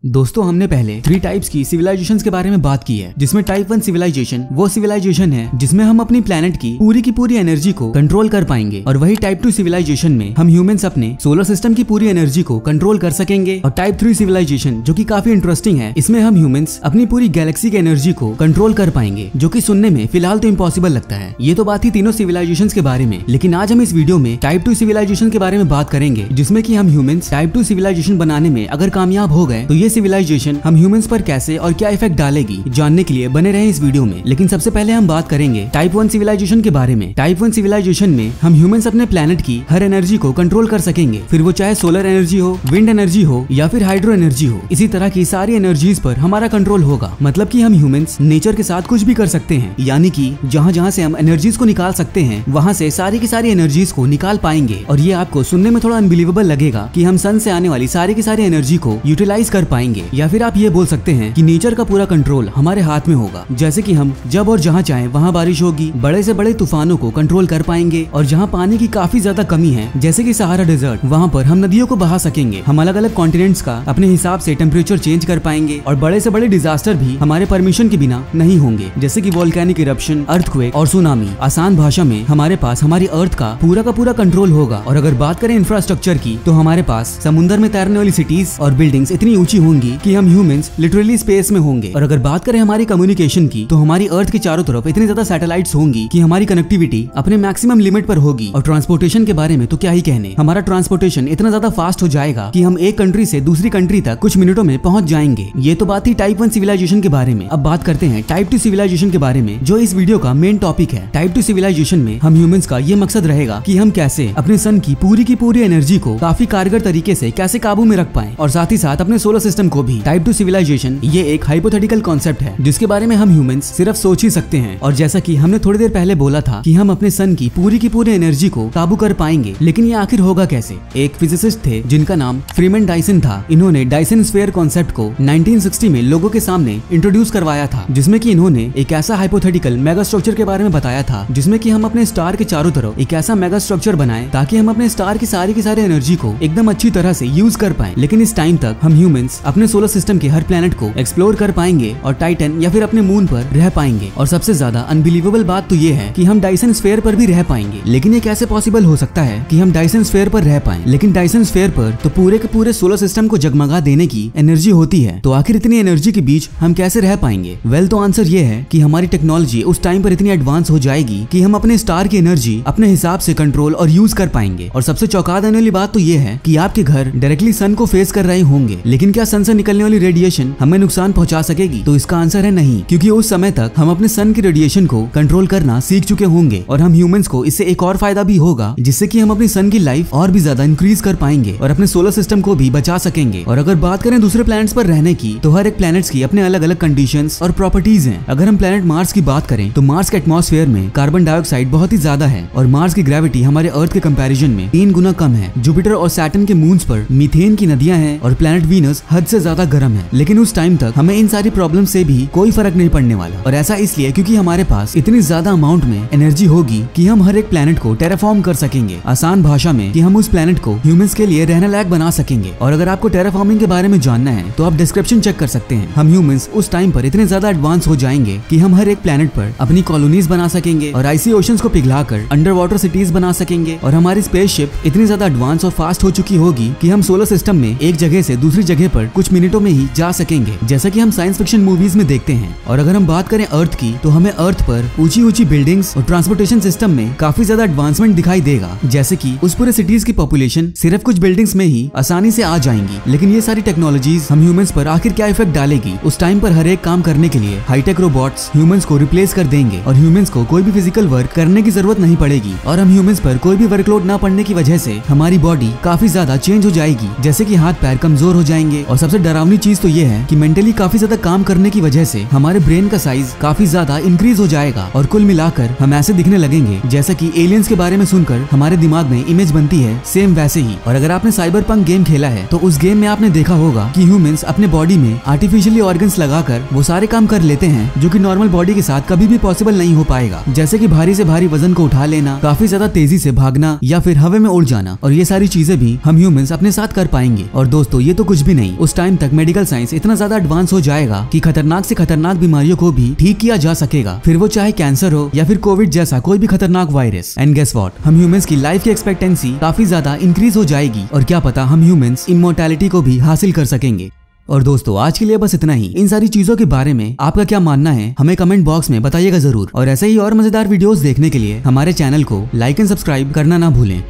दोस्तों हमने पहले 3 टाइप्स की सिविलाइजेशंस के बारे में बात की है, जिसमें टाइप 1 सिविलाइजेशन वो सिविलाइजेशन है जिसमें हम अपनी प्लेनेट की पूरी एनर्जी को कंट्रोल कर पाएंगे, और वही टाइप 2 सिविलाइजेशन में हम ह्यूमंस अपने सोलर सिस्टम की पूरी एनर्जी को कंट्रोल कर सकेंगे। और टाइप 3 सिविलाइजेशन जो कि काफी इंटरेस्टिंग है, इसमें हम ह्यूमंस अपनी पूरी गैलेक्सी की एनर्जी को कंट्रोल कर पाएंगे, जो कि सुनने में फिलहाल तो इम्पॉसिबल लगता है। ये तो बात थी तीनों सिविलाइजेशंस के बारे में, लेकिन आज हम इस वीडियो में टाइप 2 सिविलाइजेशन के बारे में बात करेंगे, जिसमें कि हम ह्यूमंस टाइप 2 सिविलाइजेशन बनाने में अगर कामयाब हो गए तो ये सिविलाइजेशन हम ह्यूमंस पर कैसे और क्या इफेक्ट डालेगी, जानने के लिए बने रहे इस वीडियो में। लेकिन सबसे पहले हम बात करेंगे टाइप 1 सिविलाइजेशन के बारे में। टाइप 1 सिविलाइजेशन में हम ह्यूमंस अपने प्लेनेट की हर एनर्जी को कंट्रोल कर सकेंगे, फिर वो चाहे सोलर एनर्जी हो, विंड एनर्जी हो या फिर हाइड्रो एनर्जी हो। इसी तरह की सारी एनर्जीज पर हमारा कंट्रोल होगा। मतलब कि हम ह्यूमंस नेचर के साथ कुछ भी कर सकते हैं, यानी कि जहाँ जहाँ से हम एनर्जीज को निकाल सकते हैं वहाँ से सारी की सारी एनर्जीज को निकाल पाएंगे। और ये आपको सुनने में थोड़ा अनबिलीवेबल लगेगा कि हम सन से आने वाली सारी की सारी एनर्जी को यूटिलाइज कर पाएंगे, या फिर आप ये बोल सकते हैं कि नेचर का पूरा कंट्रोल हमारे हाथ में होगा। जैसे कि हम जब और जहाँ चाहे वहाँ बारिश होगी, बड़े से बड़े तूफानों को कंट्रोल कर पाएंगे, और जहाँ पानी की काफी ज्यादा कमी है जैसे कि सहारा डेजर्ट, वहाँ पर हम नदियों को बहा सकेंगे। हम अलग अलग कॉन्टिनेंट्स का अपने हिसाब से टेम्परेचर चेंज कर पाएंगे, और बड़े से बड़े डिजास्टर भी हमारे परमिशन के बिना नहीं होंगे, जैसे कि वोल्केनिक इरप्शन, अर्थक्वेक और सुनामी। आसान भाषा में हमारे पास हमारी अर्थ का पूरा कंट्रोल होगा। और अगर बात करें इंफ्रास्ट्रक्चर की, तो हमारे पास समुद्र में तैरने वाली सिटीज और बिल्डिंग्स इतनी ऊंची होंगी कि हम ह्यूमंस लिटरली स्पेस में होंगे। और अगर बात करें हमारी कम्युनिकेशन की, तो हमारी अर्थ के चारों तरफ इतनी ज्यादा सैटेलाइट्स होंगी कि हमारी कनेक्टिविटी अपने मैक्सिमम लिमिट पर होगी। और ट्रांसपोर्टेशन के बारे में तो क्या ही कहने, हमारा ट्रांसपोर्टेशन इतना ज्यादा फास्ट हो जाएगा कि हम एक कंट्री से दूसरी कंट्री तक कुछ मिनटों में पहुंच जाएंगे। ये तो बात थी टाइप 1 सिविलाइजेशन के बारे में। अब बात करते हैं टाइप 2 सिविलाइजेशन के बारे में, जो इस वीडियो का मेन टॉपिक है। टाइप 2 सिविलाइजेशन में हम ह्यूमंस का ये मकसद रहेगा कि हम कैसे अपने सन की पूरी एनर्जी को काफी कारगर तरीके से कैसे काबू में रख पाएं, और साथ ही साथ अपने सोलर सिस्टम को भी। टाइप 2 सिविलाइजेशन ये एक हाइपोथेटिकल कॉन्सेप्ट है जिसके बारे में हम ह्यूमंस सिर्फ सोच ही सकते हैं। और जैसा कि हमने थोड़ी देर पहले बोला था कि हम अपने सन की पूरी एनर्जी को काबू कर पाएंगे, लेकिन ये आखिर होगा कैसे। एक फिजिसिस्ट थे जिनका नाम फ्रीमैन डायसन था। इन्होंने डायसन स्फीयर कॉन्सेप्ट को 1960 में लोगों के सामने इंट्रोड्यूस करवाया था, जिसमें कि इन्होंने एक ऐसा हाइपोथेटिकल मेगा स्ट्रक्चर के बारे में बताया था, जिसमें कि हम अपने स्टार के चारों तरफ एक ऐसा मेगा स्ट्रक्चर बनाएं ताकि हम अपने स्टार की सारी एनर्जी को एकदम अच्छी तरह से यूज कर पाएं। लेकिन इस टाइम तक हम ह्यूमंस अपने सोलर सिस्टम के हर प्लेनेट को एक्सप्लोर कर पाएंगे और टाइटन या फिर अपने मून पर रह पाएंगे। और सबसे ज्यादा अनबिलीवेबल बात तो ये है कि हम डायसन स्फीयर पर भी रह पाएंगे। लेकिन ये कैसे पॉसिबल हो सकता है कि हम डायसन स्फीयर पर रह पाएं, लेकिन डायसन स्फीयर पर तो पूरे के पूरे सोलर सिस्टम को जगमगा देने की एनर्जी होती है। तो आखिर इतनी एनर्जी के बीच हम कैसे रह पाएंगे? वेल, तो आंसर ये है कि हमारी टेक्नोलॉजी उस टाइम पर इतनी एडवांस हो जाएगी कि हम अपने स्टार की एनर्जी अपने हिसाब से कंट्रोल और यूज कर पाएंगे। और सबसे चौंका देने वाली बात तो ये है कि आपके घर डायरेक्टली सन को फेस कर रहे होंगे, लेकिन क्या सन से निकलने वाली रेडिएशन हमें नुकसान पहुंचा सकेगी? तो इसका आंसर है नहीं, क्योंकि उस समय तक हम अपने सन की रेडिएशन को कंट्रोल करना सीख चुके होंगे। और हम ह्यूमंस को इससे एक और फायदा भी होगा, जिससे कि हम अपनी सन की लाइफ और भी ज्यादा इंक्रीज कर पाएंगे और अपने सोलर सिस्टम को भी बचा सकेंगे। और अगर बात करें दूसरे प्लैनेट्स पर रहने की, तो हर एक प्लैनेट्स की अपने अलग अलग कंडीशंस और प्रॉपर्टीज हैं। अगर हम प्लैनेट मार्स की बात करें, तो मार्स के एटमॉस्फेयर में कार्बन डाइऑक्साइड बहुत ही ज्यादा है, और मार्स की ग्रेविटी हमारे अर्थ के कंपैरिजन में 3 गुना कम है। जुपिटर और सैटर्न के मून्स पर मीथेन की नदियां हैं, और प्लैनेट वीनस हद से ज्यादा गर्म है। लेकिन उस टाइम तक हमें इन सारी प्रॉब्लम से भी कोई फर्क नहीं पड़ने वाला। और ऐसा इसलिए क्योंकि हमारे पास इतनी ज्यादा अमाउंट में एनर्जी होगी कि हम हर एक प्लैनेट को टेराफॉर्म कर सकेंगे। आसान भाषा में कि हम उस प्लैनेट को ह्यूमंस के लिए रहने लायक बना सकेंगे। और अगर आपको टेराफॉर्मिंग के बारे में जानना है, तो आप डिस्क्रिप्शन चेक कर सकते हैं। हम ह्यूमंस उस टाइम पर इतने ज्यादा एडवांस हो जाएंगे कि हम हर एक प्लैनेट पर अपनी कॉलोनीज बना सकेंगे, और आइसी ओशंस को पिघलाकर अंडर वाटर सिटीज बना सकेंगे। और हमारी स्पेसशिप इतनी ज्यादा एडवांस और फास्ट हो चुकी होगी कि हम सोलर सिस्टम में एक जगह से दूसरी जगह पर कुछ मिनटों में ही जा सकेंगे, जैसा कि हम साइंस फिक्शन मूवीज में देखते हैं। और अगर हम बात करें अर्थ की, तो हमें अर्थ पर ऊंची बिल्डिंग्स और ट्रांसपोर्टेशन सिस्टम में काफी ज्यादा एडवांसमेंट दिखाई देगा, जैसे कि उस पूरे सिटीज की पॉपुलेशन सिर्फ कुछ बिल्डिंग्स में ही आसानी से आ जाएंगी। लेकिन ये सारी टेक्नोलॉजीज हम ह्यूमंस पर आखिर क्या इफेक्ट डालेगी? उस टाइम पर हर एक काम करने के लिए हाईटेक रोबोट्स ह्यूमंस को रिप्लेस कर देंगे, और ह्यूमंस को कोई भी फिजिकल वर्क करने की जरूरत नहीं पड़ेगी। और हम ह्यूमंस पर कोई भी वर्कलोड ना पड़ने की वजह से हमारी बॉडी काफी ज्यादा चेंज हो जाएगी, जैसे कि हाथ पैर कमजोर हो जाएंगे। और सबसे डरावनी चीज तो ये है कि मेंटली काफी ज्यादा काम करने की वजह से हमारे ब्रेन का साइज काफी ज्यादा इंक्रीज हो जाएगा, और कुल मिलाकर हम ऐसे दिखने लगेंगे जैसा कि एलियंस के बारे में सुनकर हमारे दिमाग में इमेज बनती है, सेम वैसे ही। और अगर आपने साइबरपंक गेम खेला है, तो उस गेम में आपने देखा होगा कि ह्यूमंस अपने बॉडी में आर्टिफिशियली ऑर्गन्स लगाकर वो सारे काम कर लेते हैं जो कि नॉर्मल बॉडी के साथ कभी भी पॉसिबल नहीं हो पाएगा, जैसे कि भारी से भारी वजन को उठा लेना, काफी ज्यादा तेजी से भागना, या फिर हवा में उड़ जाना। और ये सारी चीजें भी हम ह्यूमंस अपने साथ कर पाएंगे। और दोस्तों, ये तो कुछ भी नहीं, उस टाइम तक मेडिकल साइंस इतना ज्यादा एडवांस हो जाएगा कि खतरनाक से खतरनाक बीमारियों को भी ठीक किया जा सकेगा, फिर वो चाहे कैंसर हो या फिर कोविड जैसा कोई भी खतरनाक वायरस। एंड गेस व्हाट, हम ह्यूमंस की लाइफ की एक्सपेक्टेंसी काफी ज्यादा इंक्रीज हो जाएगी और क्या पता हम ह्यूमंस इमॉर्टैलिटी को भी हासिल कर सकेंगे। और दोस्तों आज के लिए बस इतना ही। इन सारी चीजों के बारे में आपका क्या मानना है हमें कमेंट बॉक्स में बताइएगा जरूर। और ऐसे ही और मजेदार वीडियोस देखने के लिए हमारे चैनल को लाइक एंड सब्सक्राइब करना ना भूलें।